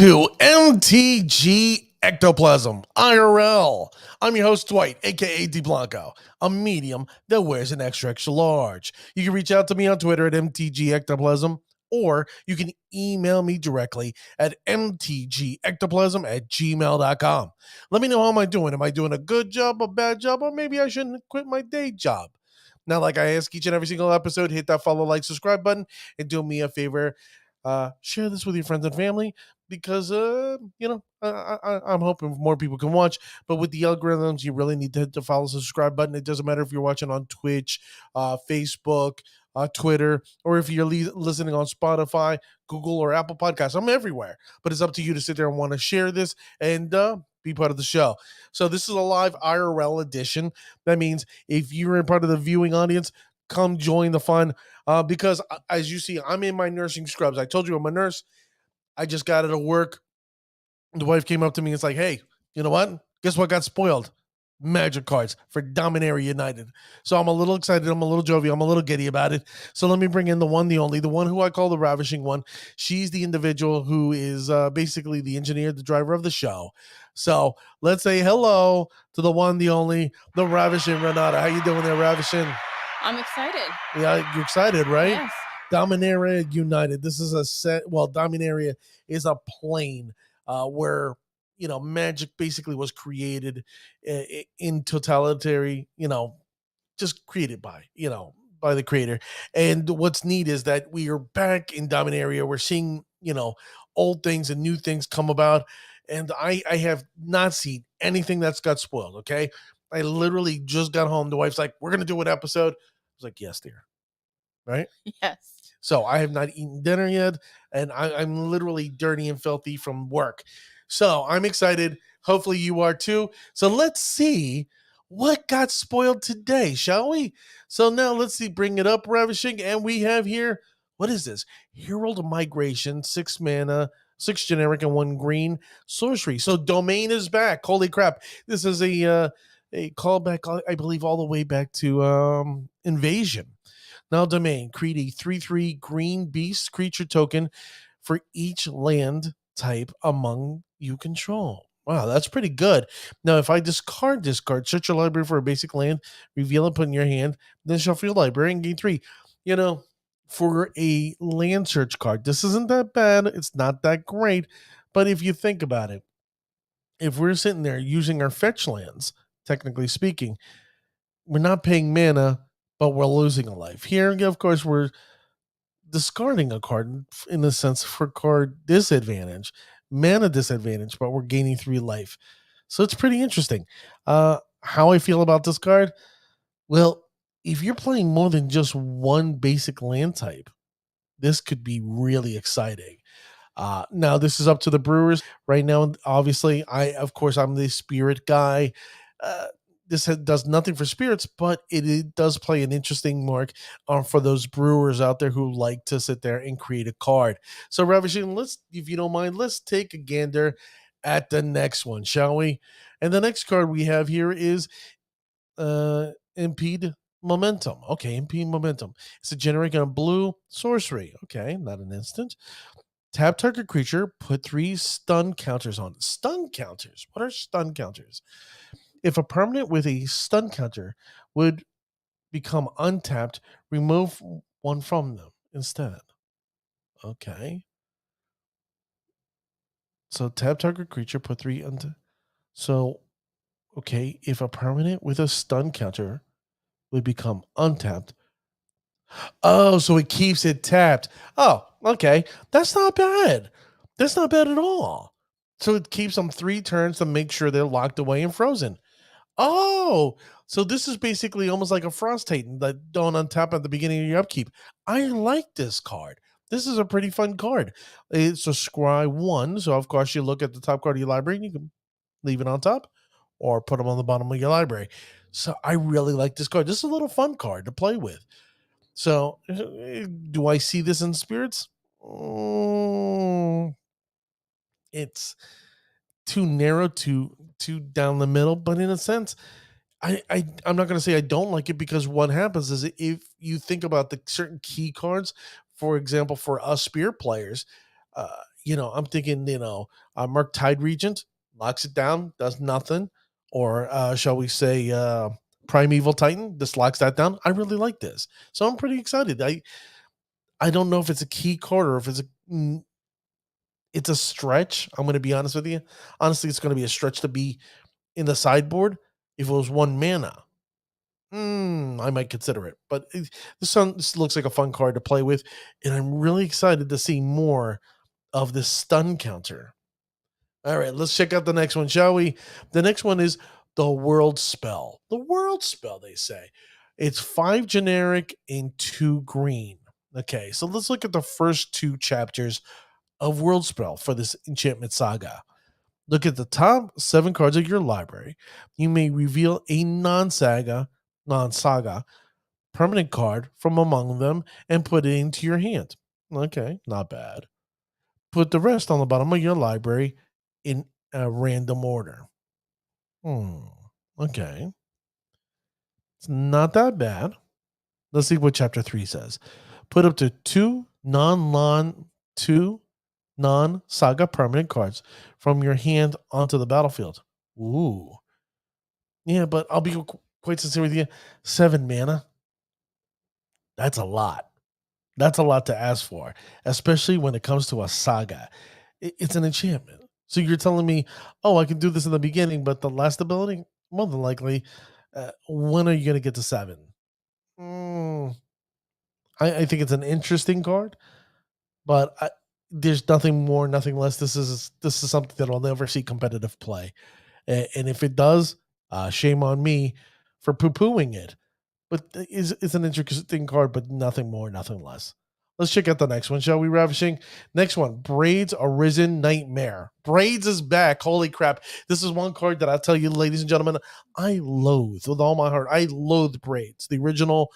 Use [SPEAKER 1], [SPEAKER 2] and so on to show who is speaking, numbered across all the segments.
[SPEAKER 1] to MTG Ectoplasm IRL. I'm your host, Dwight, aka DeBlanco, a medium that wears an extra large. You can reach out to me on Twitter at MTG Ectoplasm, or you can email me directly at mtgectoplasm@gmail.com. Let me know how am I doing. Am I doing a good job, a bad job, or maybe I shouldn't quit my day job? Now, like I ask each and every single episode, hit that follow, like, subscribe button, and do me a favor. Share this with your friends and family because, I'm hoping more people can watch. But with the algorithms, you really need to hit the follow, subscribe button. It doesn't matter if you're watching on Twitch, Facebook, Twitter, or if you're listening on Spotify, Google, or Apple Podcasts. I'm everywhere. But it's up to you to sit there and want to share this and be part of the show. So this is a live IRL edition. That means if you're in part of the viewing audience, come join the fun. Because as you see, I'm in my nursing scrubs. I told you I'm a nurse. I just got out of work. The wife came up to me and it's like, hey, you know what? Guess what got spoiled? Magic cards for Dominaria United. So I'm a little excited. I'm a little jovial. I'm a little giddy about it. So let me bring in the one, the only, the one who I call the Ravishing One. She's the individual who is basically the engineer, the driver of the show. So let's say hello to the one, the only, the Ravishing Renata. How you doing there, Ravishing?
[SPEAKER 2] I'm excited.
[SPEAKER 1] Yeah, you're excited, right?
[SPEAKER 2] Yes.
[SPEAKER 1] Dominaria United. This is a set. Well, Dominaria is a plane where, magic basically was created in totalitarian, just created by the creator. And what's neat is that we are back in Dominaria. We're seeing, old things and new things come about. And I have not seen anything that's got spoiled. Okay. I literally just got home. The wife's like, we're going to do an episode. I was like, yes, dear. Right?
[SPEAKER 2] Yes.
[SPEAKER 1] So I have not eaten dinner yet, and I'm literally dirty and filthy from work. So I'm excited. Hopefully you are too. So let's see what got spoiled today, shall we? So now let's see, bring it up, Ravishing. And we have here, what is this? Herald of Migration, 6 mana, 6 generic and 1 green sorcery. So Domain is back. Holy crap. This is a callback, I believe, all the way back to Invasion. Now, Domain, create a 3/3 green beast creature token for each land type among you control. Wow, that's pretty good. Now, if I discard this card, search your library for a basic land, reveal it, put in your hand, then shuffle your library and gain 3. For a land search card, this isn't that bad. It's not that great. But if you think about it, if we're sitting there using our fetch lands, technically speaking, we're not paying mana, but we're losing a life. Here, of course, we're discarding a card in a sense for card disadvantage, mana disadvantage, but we're gaining 3 life. So it's pretty interesting. How I feel about this card? Well, if you're playing more than just one basic land type, this could be really exciting. Now, this is up to the brewers. Right now, obviously, I'm the spirit guy. This does nothing for spirits, but it does play an interesting mark for those brewers out there who like to sit there and create a card. So, Ravishing, if you don't mind, let's take a gander at the next one, shall we? And the next card we have here is Impede Momentum. Okay, Impede Momentum. It's a generic on blue sorcery. Okay, not an instant. Tap target creature, put 3 stun counters on it. Stun counters? What are stun counters? If a permanent with a stun counter would become untapped, remove 1 from them instead. Okay. So tap target creature, put 3 untapped. So, okay, if a permanent with a stun counter would become untapped. Oh, so it keeps it tapped. Oh, okay. That's not bad. That's not bad at all. So it keeps them 3 turns to make sure they're locked away and frozen. Oh, so this is basically almost like a Frost Titan that don't untap at the beginning of your upkeep. I like this card. This is a pretty fun card. It's a scry 1, so of course you look at the top card of your library and you can leave it on top or put them on the bottom of your library. So I really like this card. This is a little fun card to play with. So do I see this in spirits? It's too narrow, too down the middle, but in a sense, I'm not going to say I don't like it, because what happens is if you think about the certain key cards, for example, for us spirit players, I'm thinking, Merc Tide Regent locks it down, does nothing. Or shall we say Primeval Titan, this locks that down. I really like this. So I'm pretty excited. I don't know if it's a key card or if it's a stretch. I'm going to be honest with you. Honestly, it's going to be a stretch to be in the sideboard if it was 1 mana. I might consider it. But this looks like a fun card to play with, and I'm really excited to see more of this stun counter. All right, let's check out the next one, shall we? The next one is the World Spell. The World Spell, they say. It's 5 generic and 2 green. Okay, so let's look at the first 2 chapters of World Spell for this enchantment saga. Look at the top 7 cards of your library. You may reveal a non-saga permanent card from among them and put it into your hand. Okay, not bad. Put the rest on the bottom of your library in a random order. Okay. It's not that bad. Let's see what chapter 3 says. Put up to 2 non-saga permanent cards from your hand onto the battlefield. Ooh. Yeah, but I'll be quite sincere with you. 7 mana. That's a lot. That's a lot to ask for, especially when it comes to a saga. It's an enchantment. So you're telling me, oh, I can do this in the beginning, but the last ability, more than likely, when are you going to get to 7? I think it's an interesting card, but there's nothing more, nothing less. This is something that I'll never see competitive play, and if it does, shame on me for poo-pooing it. But it's an interesting card, but nothing more, nothing less. Let's check out the next one, shall we, Ravishing? Next one, Braids Arisen Nightmare. Braids is back. Holy crap. This is one card that I'll tell you, ladies and gentlemen, I loathe with all my heart. I loathe Braids. The original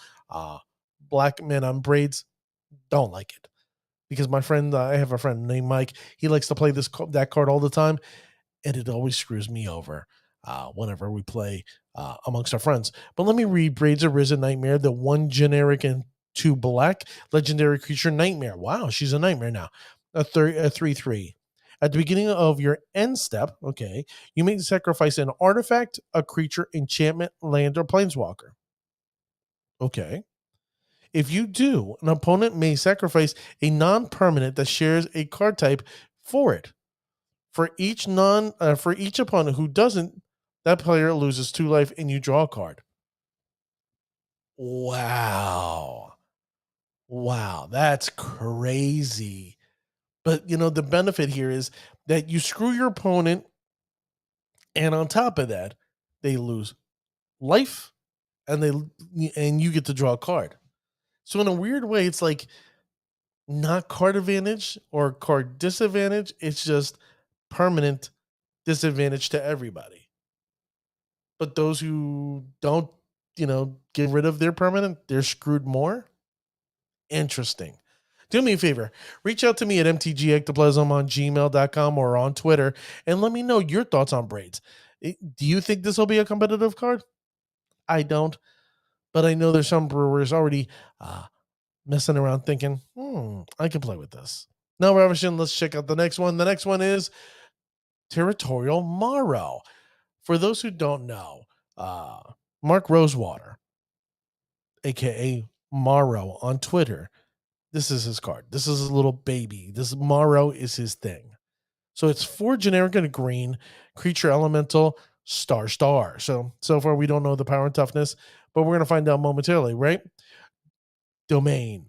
[SPEAKER 1] Black Man on Braids, don't like it. Because my friend, I have a friend named Mike. He likes to play that card all the time, and it always screws me over whenever we play amongst our friends. But let me read Braids Arisen Nightmare, the 1 generic and 2 black legendary creature Nightmare. Wow, she's a nightmare now. A 3/3. At the beginning of your end step, okay, you may sacrifice an artifact, a creature, enchantment, land, or planeswalker. Okay. If you do, an opponent may sacrifice a non-permanent that shares a card type for it. For each opponent who doesn't, that player loses 2 life and you draw a card. Wow. Wow, that's crazy. But the benefit here is that you screw your opponent, and on top of that, they lose life and you get to draw a card. So in a weird way, it's like not card advantage or card disadvantage. It's just permanent disadvantage to everybody. But those who don't, get rid of their permanent, they're screwed more. Interesting. Do me a favor. Reach out to me at mtgectoplasm on gmail.com or on Twitter and let me know your thoughts on Braids. Do you think this will be a competitive card? I don't. But I know there's some brewers already messing around thinking, I can play with this. Now, Ravishing, let's check out the next one. The next one is Territorial Morrow. For those who don't know, Mark Rosewater, aka Morrow on Twitter, this is his card. This is his little baby. This Morrow is his thing. So it's 4 generic and a green, creature elemental, star. So far we don't know the power and toughness, but we're gonna find out momentarily, right? Domain.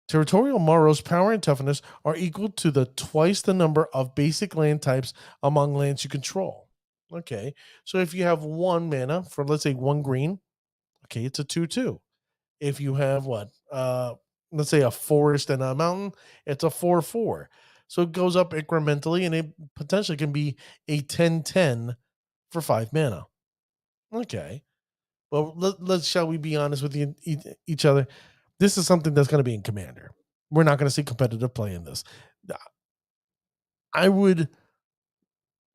[SPEAKER 1] Territorial Morrow's power and toughness are equal to twice the number of basic land types among lands you control. Okay, so if you have 1 mana for, let's say, 1 green, okay, it's a 2/2. If you have let's say a forest and a mountain, it's a 4/4. So it goes up incrementally, and it potentially can be a 10/10 for 5 mana. Okay, well, let's shall we be honest with each other? This is something that's going to be in Commander. We're not going to see competitive play in this. I would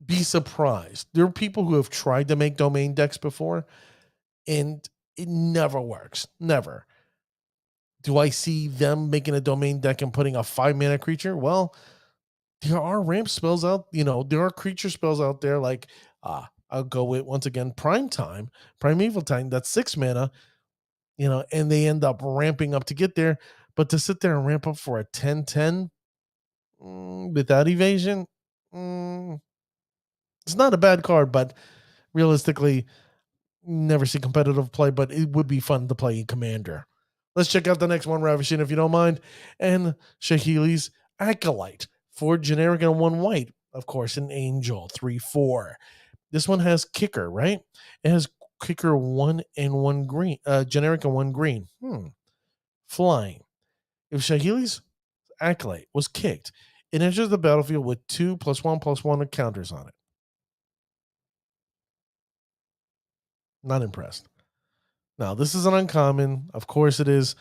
[SPEAKER 1] be surprised. There are people who have tried to make domain decks before, and it never works. Never. Do I see them making a domain deck and putting a 5 mana creature? Well, there are ramp spells out, there are creature spells out there like I'll go with once again Primeval Time, that's 6 mana, and they end up ramping up to get there. But to sit there and ramp up for a 10/10 without evasion, mm, it's not a bad card, but realistically, never see competitive play, but it would be fun to play in Commander. Let's check out the next one, Ravishing, if you don't mind. And Shakily's Acolyte, 4 generic and 1 white. Of course, an Angel, 3/4. This one has kicker, right? It has kicker 1 and 1 green, generic and 1 green. Flying. If Shakily's Acolyte was kicked, it enters the battlefield with 2+1/+1 counters on it. Not impressed. Now, this is an uncommon. Of course it is.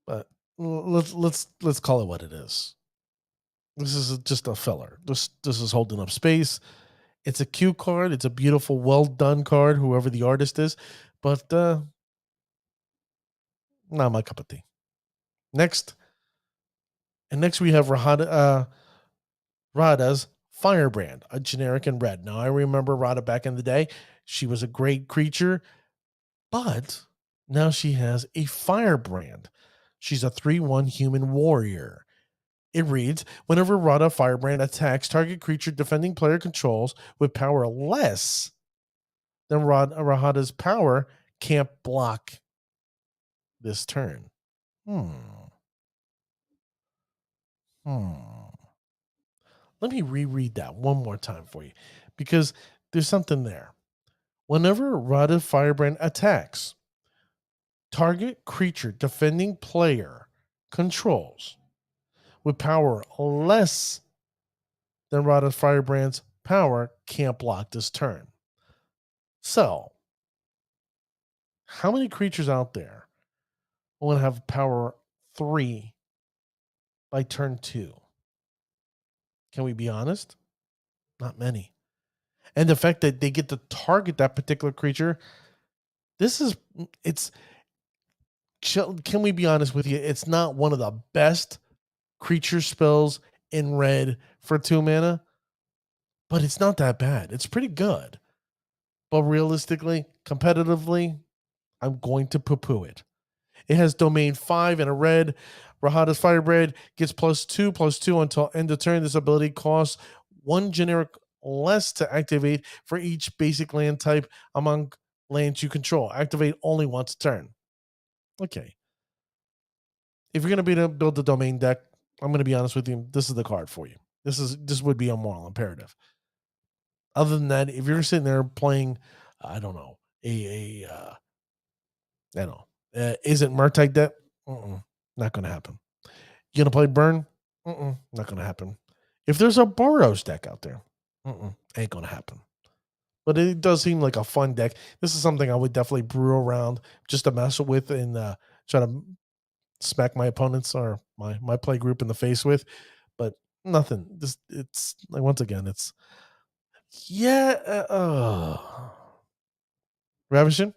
[SPEAKER 1] But let's call it what it is. This is just a filler. This is holding up space. It's a cute card. It's a beautiful, well done card, whoever the artist is. But not my cup of tea. Next we have Rada's Firebrand, a generic in red. Now I remember Rada back in the day. She was a great creature, but now she has a Firebrand. She's a 3/1 human warrior. It reads, whenever Rada Firebrand attacks, target creature defending player controls with power less than Rada's power can't block this turn. Let me reread that one more time for you, because there's something there. Whenever Rada Firebrand attacks, target creature defending player controls with power less than Rada Firebrand's power can't block this turn. So, how many creatures out there will have power 3 by turn 2? Can we be honest? Not many. And the fact that they get to target that particular creature, can we be honest with you? It's not one of the best creature spells in red for 2 mana, but it's not that bad. It's pretty good. But realistically, competitively, I'm going to poo-poo it. It has domain 5 and a red. Rada's Firebrand gets +2/+2 until end of turn. This ability costs 1 generic less to activate for each basic land type among lands you control. Activate only once a turn. Okay. If you're going to build the domain deck, I'm going to be honest with you, this is the card for you. This would be a moral imperative. Other than that, if you're sitting there playing, I don't know, isn't Murtag deck? Not going to happen. You going to play Burn? Not going to happen. If there's a Boros deck out there, ain't going to happen. But it does seem like a fun deck. This is something I would definitely brew around just to mess with and try to smack my opponents or my play group in the face with. But nothing. It's like, once again, it's Ravishing.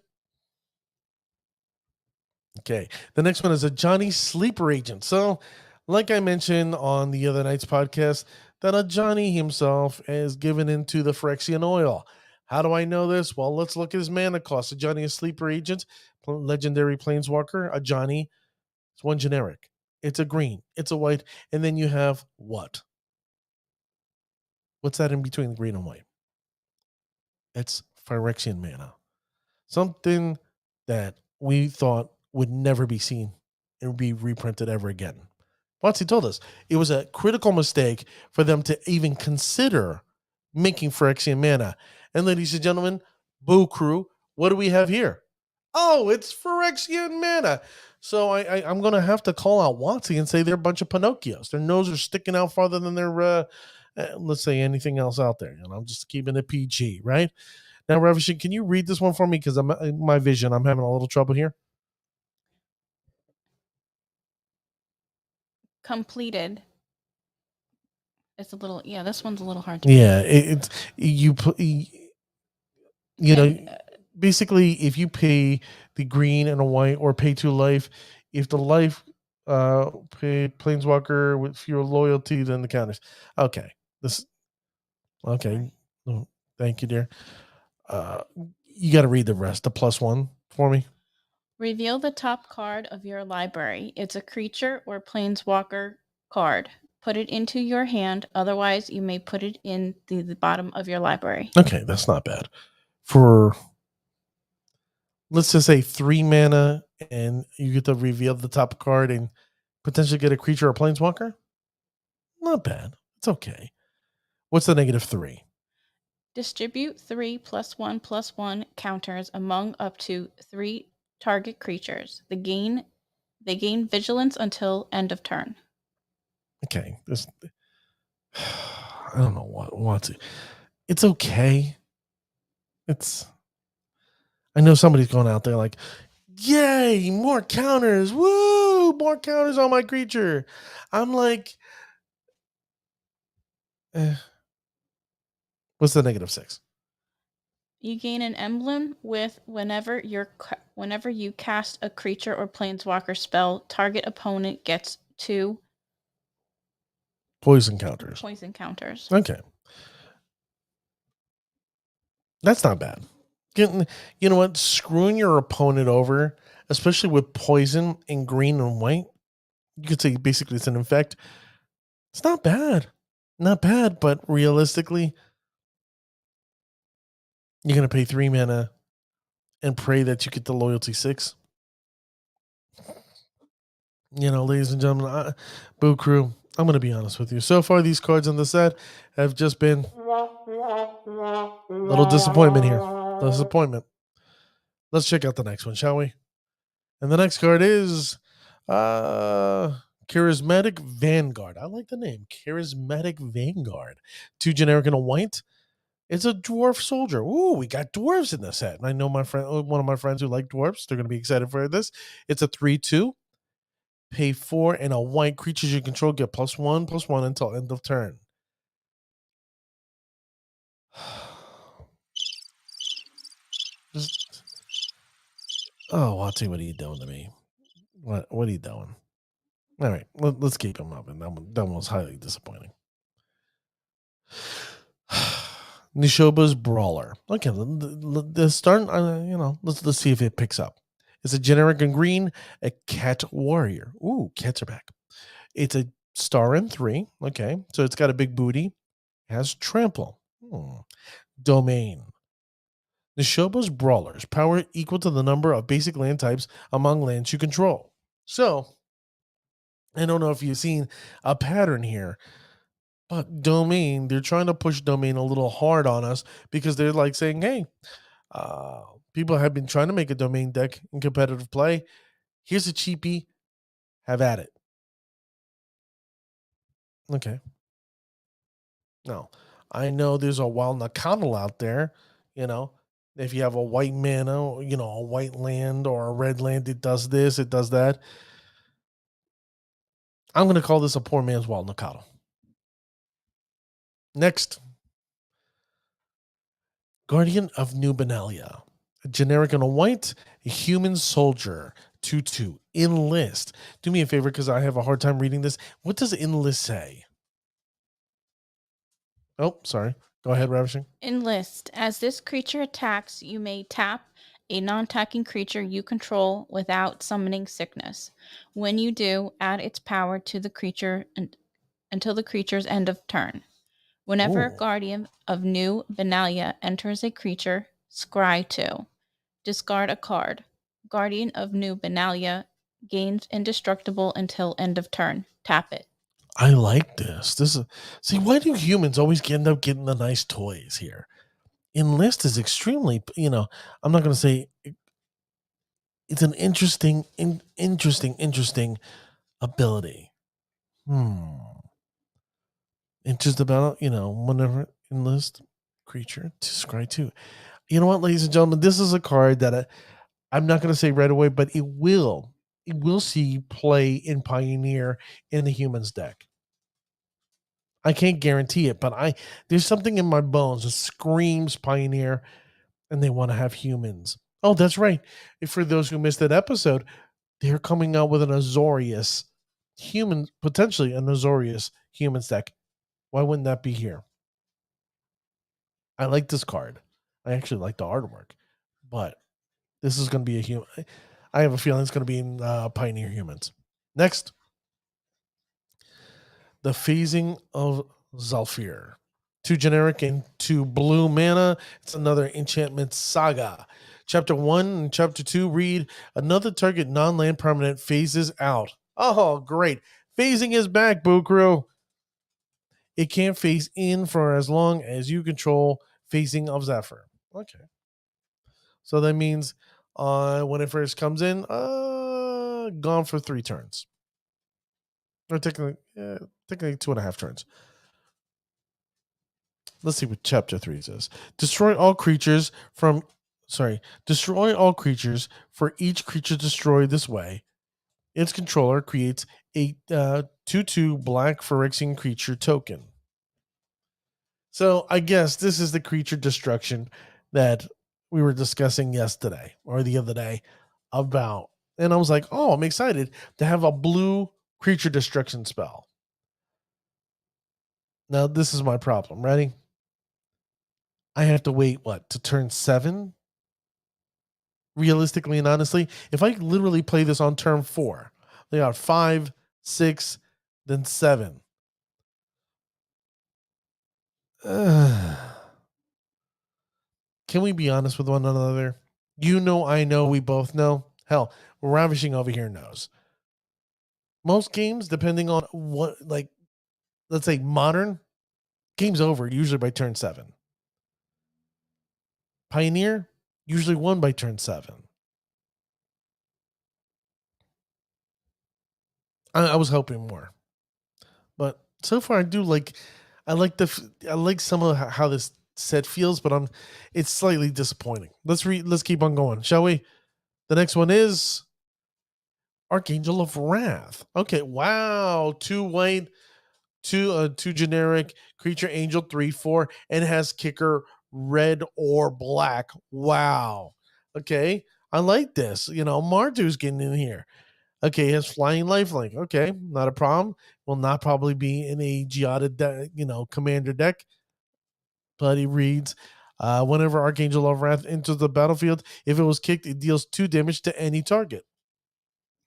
[SPEAKER 1] Okay. The next one is a Johnny Sleeper Agent. So, like I mentioned on the other night's podcast, that a Johnny himself is given into the Phyrexian oil. How do I know this? Well, let's look at his mana cost. A Johnny, a Sleeper Agent, legendary Planeswalker. A Johnny, it's 1 generic. It's a green. It's a white. And then you have what? What's that in between green and white? It's Phyrexian mana. Something that we thought would never be seen and be reprinted ever again. Once he told us it was a critical mistake for them to even consider making Phyrexian mana. And ladies and gentlemen, Boo Crew, what do we have here? Oh, it's Phyrexian mana. So I'm going to have to call out Watsy and say they're a bunch of Pinocchios. Their noses are sticking out farther than their, let's say, anything else out there. I'm just keeping it PG, right? Now, Ravishing, can you read this one for me? Because my vision, I'm having a little trouble here.
[SPEAKER 2] Completed. It's a little, this one's a little hard to read.
[SPEAKER 1] Basically, if you pay the green and a white or pay 2 life, if the life Pay Planeswalker with fewer loyalty than the counters. Okay. Okay. Oh, thank you, dear. You got to read the rest. The +1 for me.
[SPEAKER 2] Reveal the top card of your library. It's a creature or planeswalker card. Put it into your hand. Otherwise, you may put it in the bottom of your library.
[SPEAKER 1] Okay, that's not bad. For, let's just say 3 mana, and you get to reveal the top card and potentially get a creature or planeswalker. Not bad. It's okay. What's the -3?
[SPEAKER 2] Distribute 3 +1/+1 counters among up to 3 target creatures. They gain vigilance until end of turn.
[SPEAKER 1] Okay. I don't know what's it. It's okay. I know somebody's going out there like, yay, more counters. Woo, more counters on my creature. I'm like, what's the -6?
[SPEAKER 2] You gain an emblem with whenever you cast a creature or planeswalker spell, target opponent gets 2
[SPEAKER 1] Poison counters. Okay. That's not bad. You know what? Screwing your opponent over, especially with poison in green and white, you could say basically it's an infect. It's not bad. Not bad, but realistically, you're going to pay 3 mana and pray that you get the loyalty 6. Ladies and gentlemen, Boo Crew, I'm going to be honest with you. So far, these cards in the set have just been little disappointment here. Disappointment. Let's check out the next one, shall we? And the next card is Charismatic Vanguard. I like the name. Charismatic Vanguard. 2 generic and a white. It's a dwarf soldier. Ooh, we got dwarves in the set. And I know one of my friends who like dwarves. They're going to be excited for this. It's a 3/2. Pay 4 and a white. Creatures you control get +1/+1 until end of turn. Oh, Watsy, what are you doing to me? What are you doing? All right, let's keep him up. And that one was highly disappointing. Nishoba's Brawler. Okay, the start. Let's see if it picks up. It's a generic in green, a cat warrior. Ooh, cats are back. It's a star in 3. Okay, so it's got a big booty. It has trample. Domain. Nishoba's Brawlers. Power equal to the number of basic land types among lands you control. So, I don't know if you've seen a pattern here, but Domain, they're trying to push Domain a little hard on us because they're like saying, hey, people have been trying to make a Domain deck in competitive play. Here's a cheapie. Have at it. Okay. Now, I know there's a wild Nakatl out there, if you have a white mana, a white land or a red land, it does this, it does that. I'm going to call this a poor man's wild Nakatl. Next, Guardian of New Benalia. A generic and a white, a human soldier, 2/2. Enlist. Do me a favor because I have a hard time reading this. What does enlist say? Oh, sorry. Go ahead, Ravishing.
[SPEAKER 2] Enlist. As this creature attacks, you may tap a non-attacking creature you control without summoning sickness. When you do, add its power to the creature until the creature's end of turn. Whenever Guardian of New Benalia enters a creature, scry 2. Discard a card. Guardian of New Benalia gains indestructible until end of turn. Tap it.
[SPEAKER 1] I like this. See, why do humans always end up getting the nice toys here? Enlist is extremely, I'm not going to say it's an interesting ability. Interest about, whenever enlist creature to scry 2. You know what, ladies and gentlemen, this is a card that I'm not going to say right away, but it will see play in Pioneer in the humans deck. I can't guarantee it, but there's something in my bones that screams Pioneer, and they want to have humans. Oh, that's right. For those who missed that episode, they're coming out with an Azorius human, potentially a Nozorius human deck. Why wouldn't that be here? I like this card. I actually like the artwork, but this is going to be a human. I have a feeling it's going to be in Pioneer Humans. Next, the Phasing of Zhalfir. 2 generic and 2 blue mana. It's another enchantment saga. Chapter 1 and Chapter 2 read, another target non-land permanent phases out. Oh, great. Phasing is back, Boo Crew. It can't phase in for as long as you control Phasing of Zephyr. Okay. So that means when it first comes in, gone for 3 turns. Or technically 2.5 turns. Let's see what chapter 3 says. Destroy all creatures for each creature destroyed this way. Its controller creates a 2/2 black Phyrexian creature token. So I guess this is the creature destruction that we were discussing yesterday or the other day about. And I was like, oh, I'm excited to have a blue creature destruction spell. Now, this is my problem. Ready? I have to wait, to turn 7? Realistically and honestly, if I literally play this on turn 4, they are 5, 6, then 7. Can we be honest with one another? You know, I know, we both know. Hell, Ravishing over here knows. Most games, depending on what, let's say modern, game's over usually by turn 7. Pioneer, usually won by turn 7. I was hoping more. But so far, I like some of how this set feels, but it's slightly disappointing. Let's keep on going, shall we? The next one is Archangel of Wrath. Okay, wow, 2 white, 2 generic creature angel 3/4, and it has kicker red or black. Wow. Okay, I like this. Mardu's getting in here. Okay, he has flying lifelink. Okay, not a problem. Will not probably be in a Giada commander deck. But he reads, whenever Archangel of Wrath enters the battlefield, if it was kicked, it deals 2 damage to any target.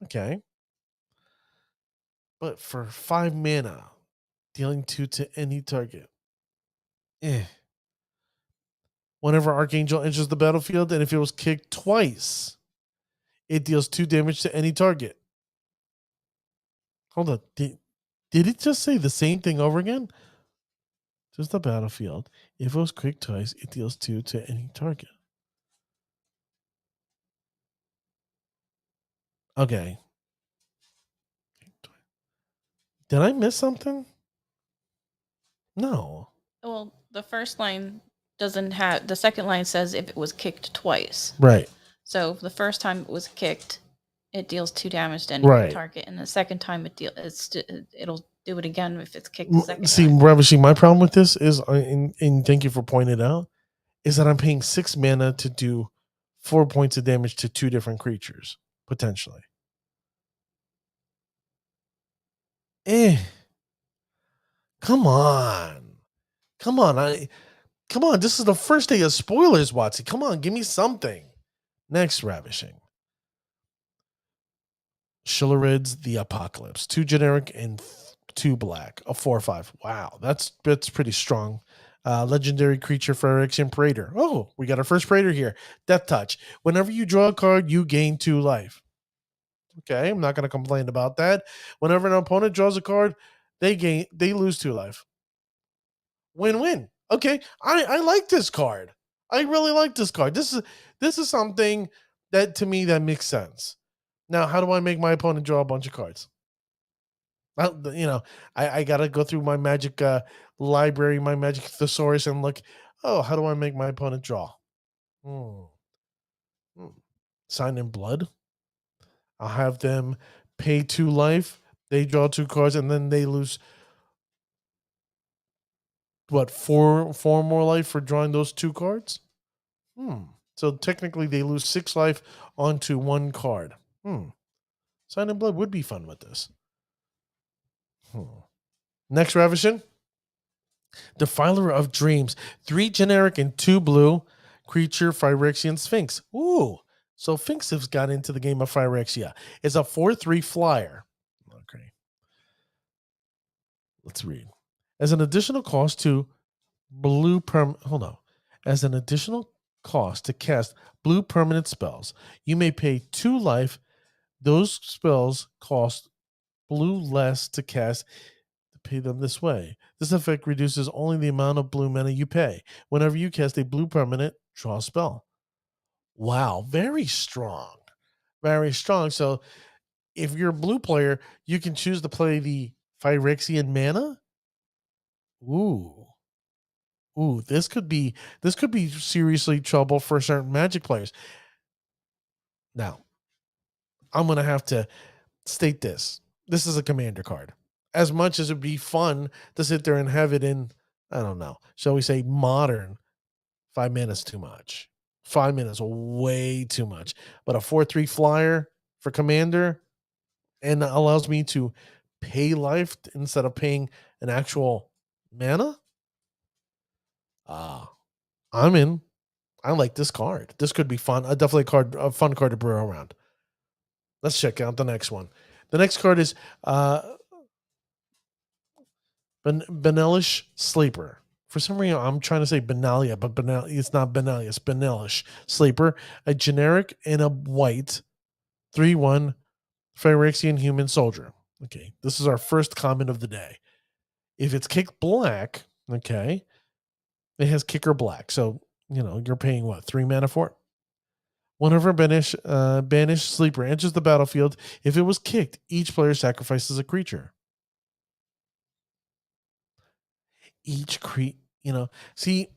[SPEAKER 1] Okay. But for 5 mana, dealing 2 to any target. Whenever Archangel enters the battlefield, and if it was kicked twice, it deals 2 damage to any target. Hold on. Did it just say the same thing over again? Just the battlefield. If it was kicked twice, it deals 2 to any target. Okay. Did I miss something? No.
[SPEAKER 2] Well, the first line doesn't have, the second line says if it was kicked twice.
[SPEAKER 1] Right.
[SPEAKER 2] So the first time it was kicked, it deals 2 damage to any target, and the second time it'll do it again if it's kicked the second time.
[SPEAKER 1] Ravishing, my problem with this is, and thank you for pointing it out, is that I'm paying 6 mana to do 4 points of damage to 2 different creatures, potentially. Come on. Come on. This is the first day of spoilers, Watsy. Come on, give me something. Next, Ravishing. Shilarids the Apocalypse. 2 generic and 2 black. A 4/5. Wow, that's pretty strong. Legendary creature for Phyrexian Praetor. Oh, we got our first Praetor here. Death Touch. Whenever you draw a card, you gain 2 life. Okay, I'm not going to complain about that. Whenever an opponent draws a card, they lose 2 life. Win-win. Okay, I like this card. I really like this card. This is something that, to me, that makes sense. Now, how do I make my opponent draw a bunch of cards? Well, I gotta go through my Magic library, my Magic thesaurus, and look. Oh, how do I make my opponent draw? Sign in blood. I'll have them pay 2 life. They draw 2 cards, and then they lose four more life for drawing those 2 cards. So technically, they lose 6 life onto 1 card. Sign in blood would be fun with this. Next revision. Defiler of Dreams. 3 generic and 2 blue. Creature Phyrexian Sphinx. Ooh. So Sphinx has got into the game of Phyrexia. It's a 4/3 flyer. Okay. Let's read. As an additional cost to hold on. As an additional cost to cast blue permanent spells, you may pay 2 life. Those spells cost blue less to cast. Pay them this way. This effect reduces only the amount of blue mana you pay. Whenever you cast a blue permanent, draw a spell. Wow, very strong. Very strong. So if you're a blue player, you can choose to play the Phyrexian mana. Ooh. Ooh, this could be seriously trouble for certain Magic players. Now, I'm gonna have to state this. This is a commander card. As much as it'd be fun to sit there and have it in, I don't know, shall we say modern, 5 minutes too much. 5 minutes, way too much. But a 4/3 flyer for commander and allows me to pay life instead of paying an actual mana. I'm in. I like this card. This could be fun. Definitely a fun card to brew around. Let's check out the next one. The next card is Benelish Sleeper. For some reason, I'm trying to say Benalia, but it's not Benalia. It's Benelish Sleeper. A generic and a white 3/1 Phyrexian human soldier. Okay, this is our first comment of the day. If it's kick black, okay, it has kicker black. So, you're paying what, 3 mana for it? Whenever banished sleeper enters the battlefield, if it was kicked, each player sacrifices a creature. See,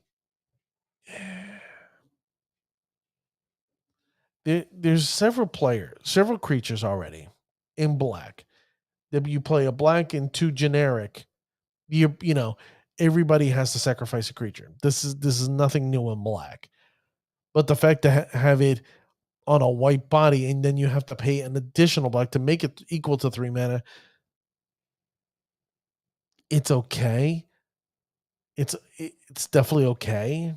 [SPEAKER 1] there's several creatures already in black. That you play a black and 2 generic. Everybody has to sacrifice a creature. This is nothing new in black. But the fact to have it on a white body and then you have to pay an additional black to make it equal to 3 mana, it's okay. It's definitely okay.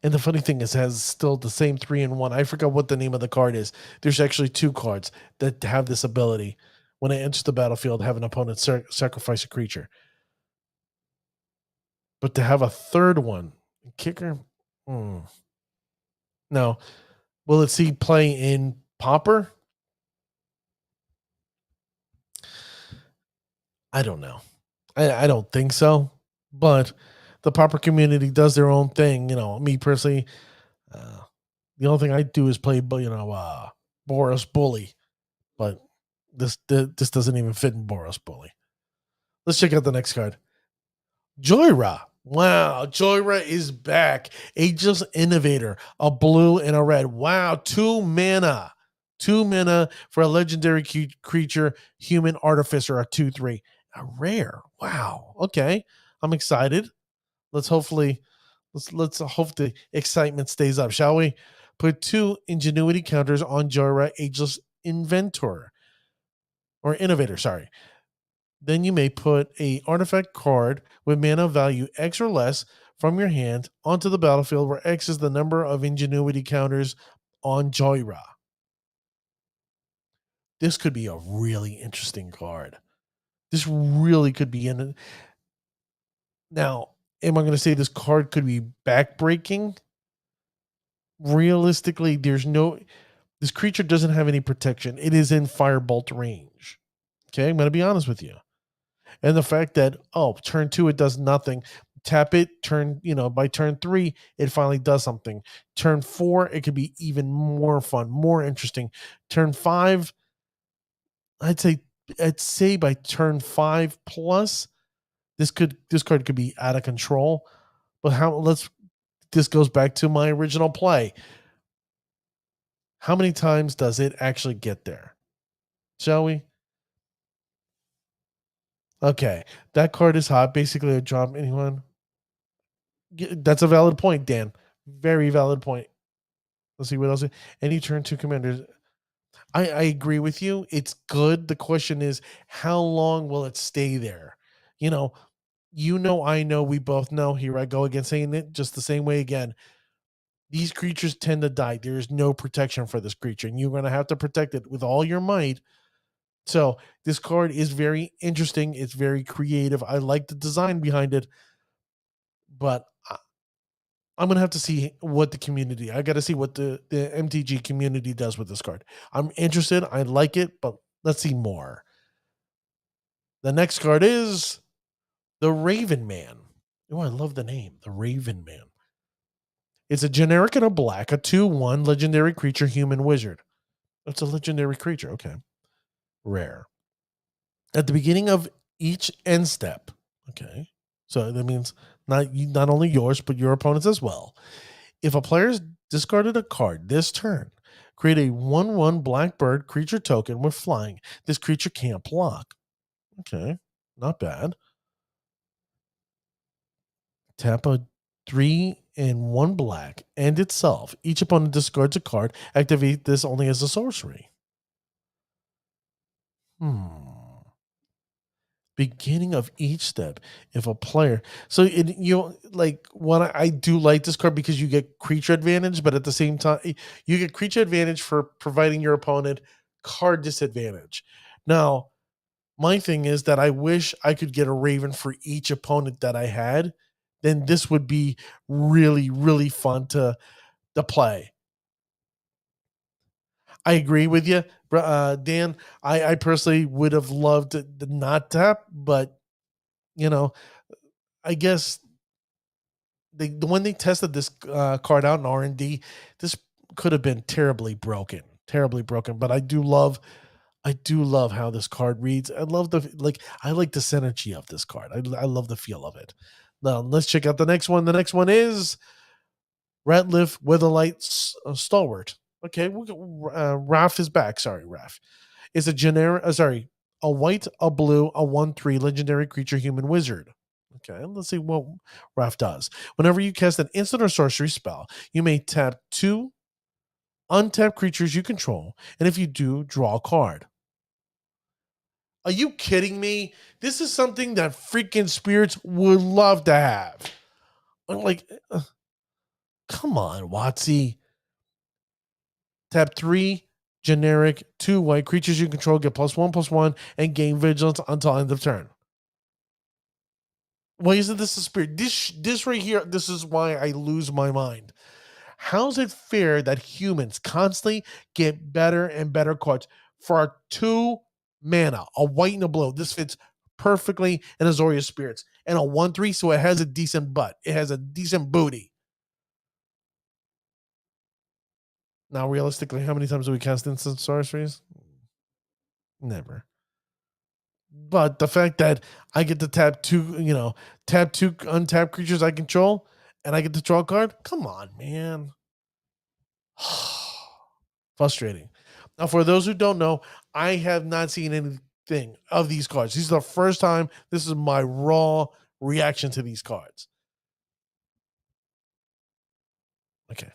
[SPEAKER 1] And the funny thing is, it has still the same 3-1. I forgot what the name of the card is. There's actually 2 cards that have this ability. When it enters the battlefield, have an opponent sacrifice a creature. But to have a third one, kicker, Now, will it see play in Pauper? I don't know. I don't think so. But the Pauper community does their own thing. Me personally, the only thing I do is play, Boros Bully. But this doesn't even fit in Boros Bully. Let's check out the next card. Joyra. Wow, Joyra is back. Ageless Innovator, a blue and a red. Wow, 2 mana. 2 mana for a legendary creature, Human Artificer, a 2/3. A rare. Wow. Okay. I'm excited. Let's hope the excitement stays up, shall we? Put 2 ingenuity counters on Joyra, Ageless Innovator. Sorry. Then you may put a artifact card with mana value X or less from your hand onto the battlefield, where X is the number of ingenuity counters on Joyra. This could be a really interesting card. This really could be in it. Now, am I going to say this card could be backbreaking? Realistically, this creature doesn't have any protection. It is in Firebolt range. Okay, I'm going to be honest with you. And the fact that, turn 2, it does nothing. Tap it, by turn 3, it finally does something. Turn 4, it could be even more fun, more interesting. Turn 5, I'd say by turn 5 plus, this card could be out of control. But this goes back to my original play. How many times does it actually get there? Shall we? Okay, that card is hot. Basically, a drop anyone. That's a valid point, Dan. Very valid point. Let's see what else. Any turn 2 commanders. I agree with you. It's good. The question is, how long will it stay there? You know, I know, we both know. Here I go again, saying it just the same way again. These creatures tend to die. There is no protection for this creature, and you're going to have to protect it with all your might. So this card is very interesting. It's very creative. I like the design behind it, but I'm gonna have to see what the community. I got to see what the MTG community does with this card. I'm interested. I like it, but let's see more. The next card is the Raven Man. Oh, I love the name, the Raven Man. It's a generic and a black, a 2/1 legendary creature, human wizard. It's a legendary creature. Okay, rare. At the beginning of each end step. Okay, so that means not only yours but your opponent's as well. If a player's discarded a card this turn, create a 1/1 black bird creature token with flying. This creature can't block. Okay, not bad. Tap a 3 and 1 black and itself. Each opponent discards a card. Activate this only as a sorcery. Beginning of each step, if a player, so like what I do like this card because you get creature advantage, but at the same time you get creature advantage for providing your opponent card disadvantage. Now my thing is that I wish I could get a Raven for each opponent that I had. Then this would be really, really fun to play. I agree with you, Dan. I personally would have loved the not tap, but you know, I guess when they tested this card out in R&D, this could have been terribly broken. But I do love how this card reads. I love I like the synergy of this card. I love the feel of it. Now let's check out the next one. The next one is Ratliff with a Lights Stalwart. Okay, Raph is back. Sorry, Raph. It's a generic. A white, a blue, a 1/3 legendary creature, human wizard. Okay, let's see what Raph does. Whenever you cast an instant or sorcery spell, you may tap 2 untapped creatures you control, and if you do, draw a card. Are you kidding me? This is something that freaking spirits would love to have. I'm like, come on, Watsy. Tap 3 generic, 2 white creatures you control get +1/+1 and gain vigilance until end of turn. Why isn't this a spirit? This right here, this is why I lose my mind. How's it fair that humans constantly get better and better cards for our 2 mana, a white and a blue? This fits perfectly in Azoria Spirits, and a 1/3, so it has a decent butt. It has a decent booty. Now, realistically, how many times do we cast instant sorceries? Never. But the fact that I get to tap 2, tap 2 untapped creatures I control, and I get to draw a card, come on, man. Frustrating. Now, for those who don't know, I have not seen anything of these cards. This is the first time. This is my raw reaction to these cards. Okay.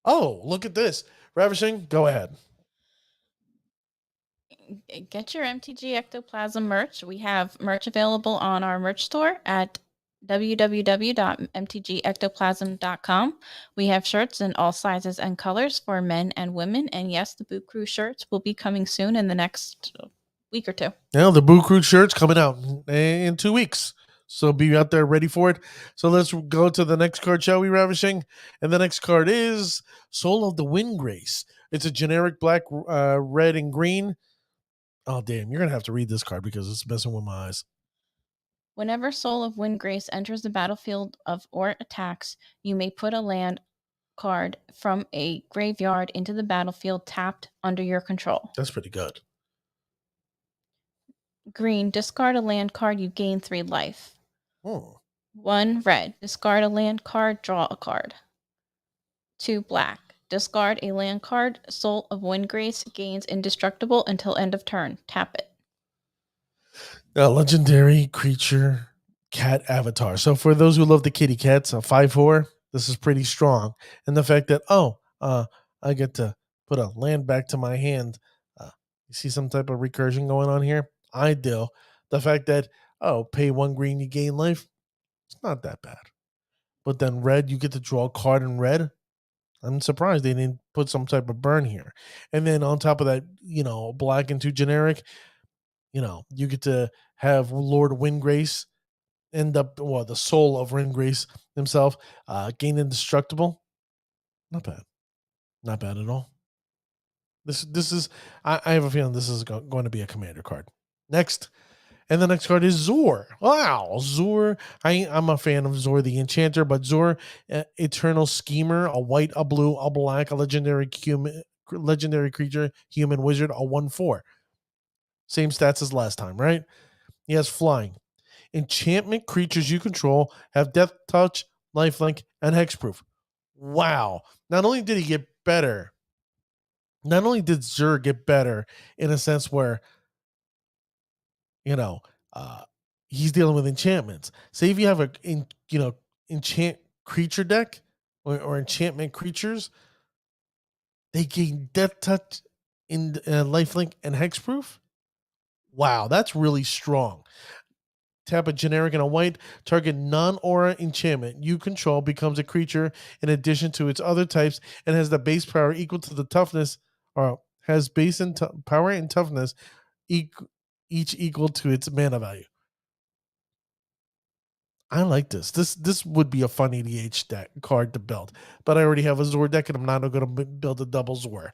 [SPEAKER 1] Oh, look at this. Ravishing, go ahead.
[SPEAKER 2] Get your MTG Ectoplasm merch. We have merch available on our merch store at www.mtgectoplasm.com. We have shirts in all sizes and colors for men and women. And yes, the Boot Crew shirts will be coming soon in the next week or 2.
[SPEAKER 1] Now, the Boo Crew shirt's coming out in 2 weeks. So be out there ready for it. So let's go to the next card, shall we, Ravishing? And the next card is Soul of the Windgrace. It's a generic black, red, and green. Oh, damn. You're going to have to read this card because it's messing with my eyes.
[SPEAKER 2] Whenever Soul of Windgrace enters the battlefield or attacks, you may put a land card from a graveyard into the battlefield tapped under your control.
[SPEAKER 1] That's pretty good.
[SPEAKER 2] Green, discard a land card, you gain 3 life.
[SPEAKER 1] Oh.
[SPEAKER 2] 1 red, discard a land card, draw a card. 2 black, discard a land card, Soul of Windgrace gains indestructible until end of turn. Tap it.
[SPEAKER 1] A legendary creature cat avatar. So for those who love the kitty cats, a 5/4, this is pretty strong. And the fact that I get to put a land back to my hand. You see some type of recursion going on here? I do. The fact that, pay 1 green, you gain life, it's not that bad. But then red, you get to draw a card in red. I'm surprised they didn't put some type of burn here. And then on top of that, black and 2 generic, you get to have Lord Windgrace end up, the soul of Windgrace himself, gain indestructible. Not bad. Not bad at all. This is, I have a feeling this is going to be a commander card. Next. And the next card is Zor. Wow, Zor. I'm a fan of Zor the Enchanter, but Zor, Eternal Schemer, a white, a blue, a black, a legendary creature, human wizard, a 1/4. Same stats as last time, right? He has flying. Enchantment creatures you control have death touch, lifelink, and hexproof. Wow. Not only did he get better, not only did Zur get better in a sense where, you know, he's dealing with enchantments. Say if you have enchant creature deck or enchantment creatures, they gain death touch in lifelink and hexproof. Wow, that's really strong. Tap a generic and a white, target non-aura enchantment you control becomes a creature in addition to its other types and has the base power equal to the toughness, or has base and power and toughness each equal to its mana value. I like this. This would be a fun EDH deck card to build, but I already have a Zor deck and I'm not going to build a double Zor.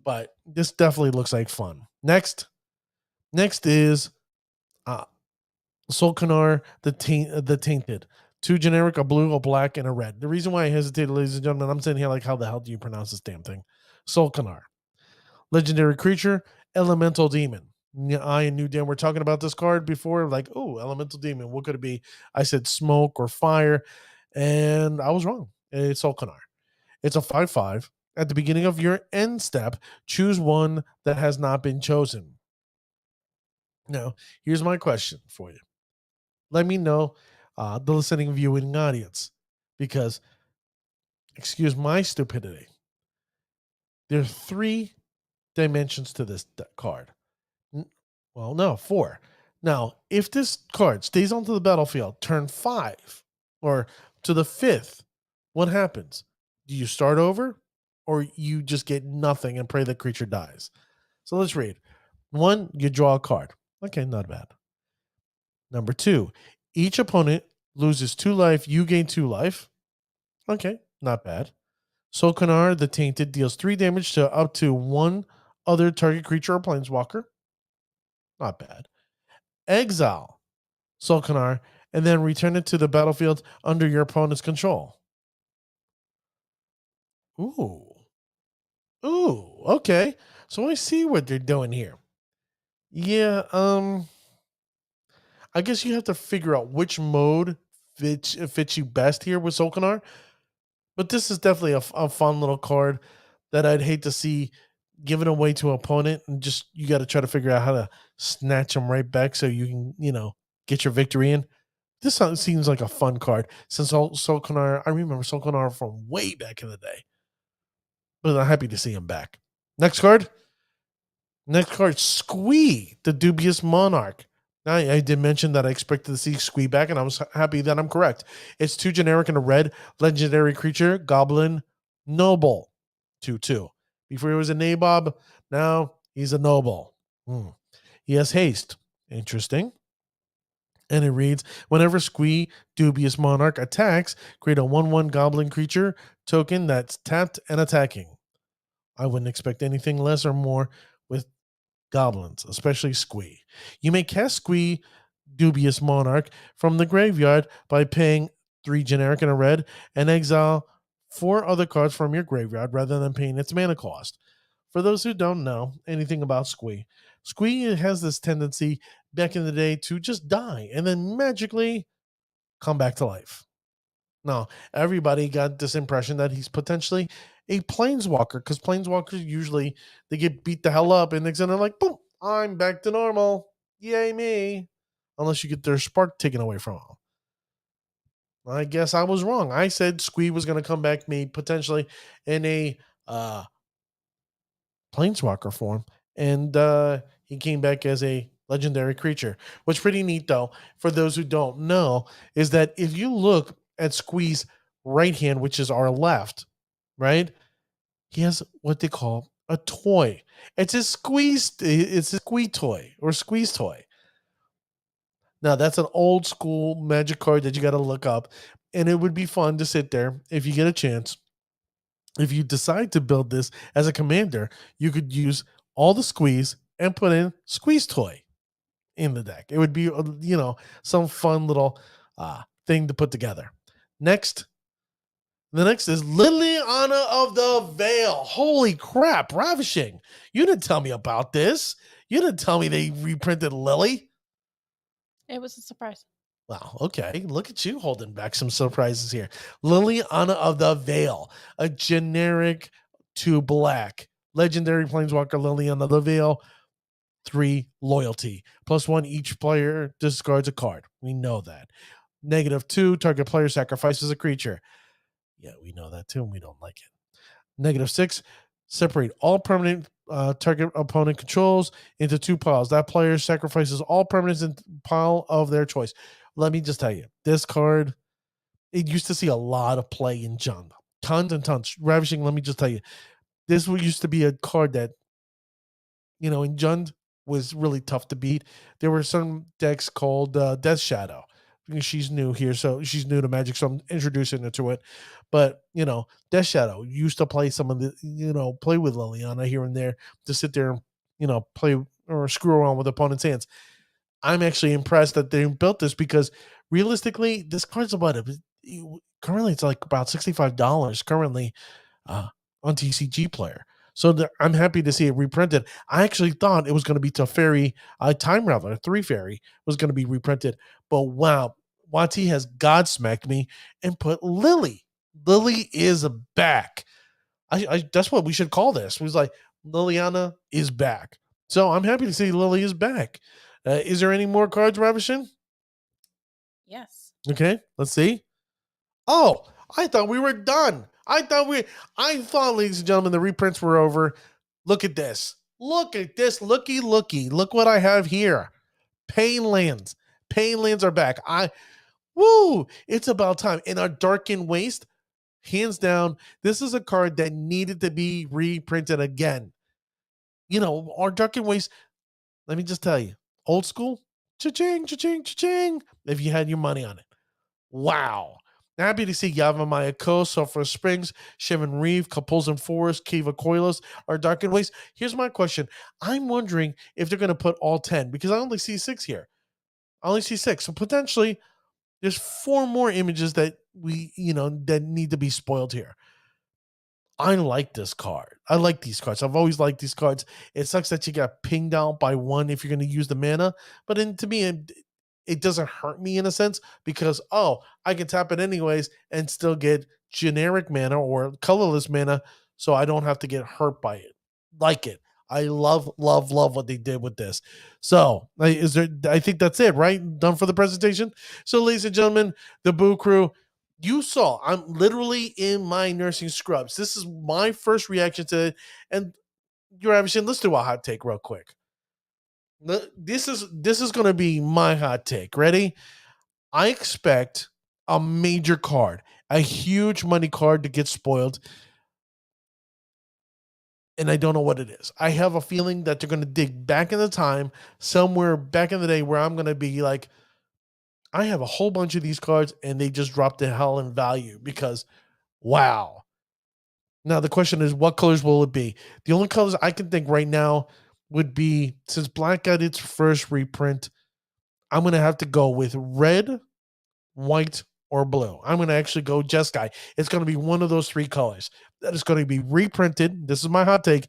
[SPEAKER 1] But this definitely looks like fun. Next is Solkanar the Tainted. 2 generic, a blue, a black, and a red. The reason why I hesitated, ladies and gentlemen, I'm sitting here like, how the hell do you pronounce this damn thing? Solkanar. Legendary creature, Elemental Demon. I and New Dan were talking about this card before, like, oh, Elemental Demon, what could it be? I said smoke or fire, and I was wrong. It's Solkanar. It's a 5/5. At the beginning of your end step, choose one that has not been chosen. Now, here's my question for you. Let me know, the listening viewing audience, because, excuse my stupidity, there are 3 dimensions to this card. Well, no, 4. Now, if this card stays onto the battlefield turn 5 or to the 5th, what happens? Do you start over or you just get nothing and pray the creature dies? So let's read. 1, you draw a card. Okay, not bad. Number 2, each opponent loses 2 life, you gain 2 life. Okay, not bad. Solkanar the Tainted deals 3 damage to up to 1 other target creature or planeswalker. Not bad. Exile Solkanar and then return it to the battlefield under your opponent's control. Ooh. Okay. So I see what they're doing here. Yeah, I guess you have to figure out which mode fits you best here with Solkanar. But this is definitely a fun little card that I'd hate to see given away to an opponent, and just you got to try to figure out how to snatch them right back so you can, get your victory in. This seems like a fun card since Solkanar, I remember Solkanar from way back in the day. But I'm happy to see him back. Next card, Squee, the Dubious Monarch. I did mention that I expected to see Squee back, and I was happy that I'm correct. It's 2 generic and a red, legendary creature, Goblin Noble, 2/2. Before he was a nabob, now he's a noble. He has haste. Interesting. And it reads, whenever Squee, Dubious Monarch, attacks, create a 1/1 Goblin creature token that's tapped and attacking. I wouldn't expect anything less or more with goblins, especially Squee. You may cast Squee, Dubious Monarch, from the graveyard by paying 3 generic and a red and exile 4 other cards from your graveyard rather than paying its mana cost. For those who don't know anything about Squee, Squee has this tendency back in the day to just die and then magically come back to life. Now, everybody got this impression that he's potentially a planeswalker, because planeswalkers usually they get beat the hell up and they're like, boom, I'm back to normal. Yay me. Unless you get their spark taken away from them. I guess I was wrong. I said Squee was going to come back me potentially in a Planeswalker form, and he came back as a legendary creature. What's pretty neat, though, for those who don't know, is that if you look at Squee's right hand, which is our left, right, he has what they call a toy. It's a Squee toy or squeeze toy. Now that's an old school magic card that you got to look up, and it would be fun to sit there if you get a chance. If you decide to build this as a commander, you could use all the squeeze and put in squeeze toy in the deck. It would be some fun little thing to put together. The next is Liliana of the Veil. Holy crap, ravishing. You didn't tell me about this. You didn't tell me they reprinted Lily.
[SPEAKER 2] It was a surprise.
[SPEAKER 1] Wow, okay. Look at you holding back some surprises here. Liliana of the Veil, a generic 2 black. Legendary Planeswalker Liliana of the Veil, 3 loyalty. +1, each player discards a card. We know that. -2, target player sacrifices a creature. Yeah, we know that too, and we don't like it. -6, separate all permanent target opponent controls into 2 piles. That player sacrifices all permanents in pile of their choice. Let me just tell you, this card, it used to see a lot of play in Jund. Tons and tons. Ravishing, let me just tell you, this used to be a card that, in Jund was really tough to beat. There were some decks called Death Shadow. She's new here, so she's new to Magic, so I'm introducing her to it. But, Death Shadow used to play some of the, play with Liliana here and there to sit there and, play or screw around with opponents' hands. I'm actually impressed that they built this because realistically, this card's about currently it's like about $65 currently on TCG Player. So I'm happy to see it reprinted. I actually thought it was going to be Teferi, Time Raveler, 3 Fairy was going to be reprinted. But wow, Wati has godsmacked me and put Lily. Lily is back. I that's what we should call this. We was like, Liliana is back. So I'm happy to see Lily is back. Is there any more cards, Ravishing?
[SPEAKER 2] Yes.
[SPEAKER 1] Okay, let's see. Oh, I thought we were done. I thought, ladies and gentlemen, the reprints were over. Look at this. Look at this. Looky. Look what I have here. Painlands. Painlands are back. It's about time. In our Darkened Waste, hands down, this is a card that needed to be reprinted again. Our Darkened Waste, let me just tell you, old school, cha-ching, cha-ching, cha-ching, if you had your money on it. Wow. Happy to see Yavimaya Coast, Sulphur Springs, Shivan Reef, Capulzin Forest, Kiva Coilos, or Darkened Waste. Here's my question. I'm wondering if they're going to put all 10 because I only see 6 here. I only see 6. So potentially there's 4 more images that that need to be spoiled here. I like this card. I like these cards. I've always liked these cards. It sucks that you got pinged out by 1 if you're going to use the mana, but to me, it doesn't hurt me in a sense because, I can tap it anyways and still get generic mana or colorless mana, so I don't have to get hurt by it. Like it. I love what they did with this. So, I think that's it, right? Done for the presentation. So, ladies and gentlemen, the Boo Crew, you saw, I'm literally in my nursing scrubs. This is my first reaction to it. And you're averaging, let's do a hot take real quick. This is going to be my hot take. Ready? I expect a major card, a huge money card to get spoiled. And I don't know what it is. I have a feeling that they're going to dig back in the time, somewhere back in the day where I'm going to be like, I have a whole bunch of these cards and they just dropped the hell in value because, wow. Now, the question is, what colors will it be? The only colors I can think right now would be, since black got its first reprint, I'm going to have to go with red, white, or blue. I'm going to actually go Jeskai. It's going to be one of those 3 colors that is going to be reprinted. This is my hot take.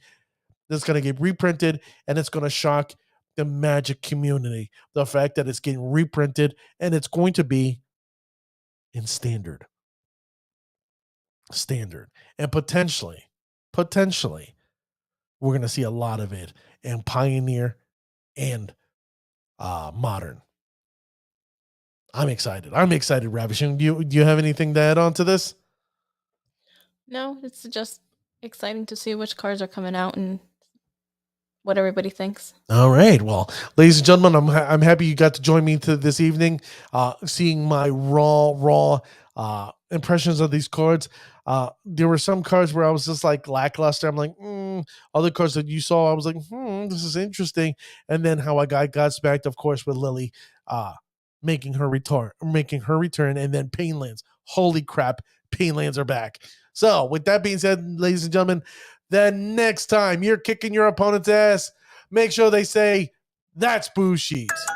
[SPEAKER 1] That's going to get reprinted, and it's going to shock the Magic community. The fact that it's getting reprinted, and it's going to be in standard. And potentially, we're going to see a lot of it in Pioneer and Modern. I'm excited, Ravishing. Do you have anything to add on to this?
[SPEAKER 2] No, it's just exciting to see which cards are coming out and what everybody thinks.
[SPEAKER 1] All right. Well, ladies and gentlemen, I'm happy you got to join me to this evening, seeing my raw impressions of these cards. There were some cards where I was just like lackluster. I'm like, other cards that you saw, I was like, this is interesting. And then how I got smacked, of course, with Lily, making her return, and then Painlands. Holy crap, Painlands are back. So, with that being said, ladies and gentlemen, the next time you're kicking your opponent's ass, make sure they say, that's Boo Sheets.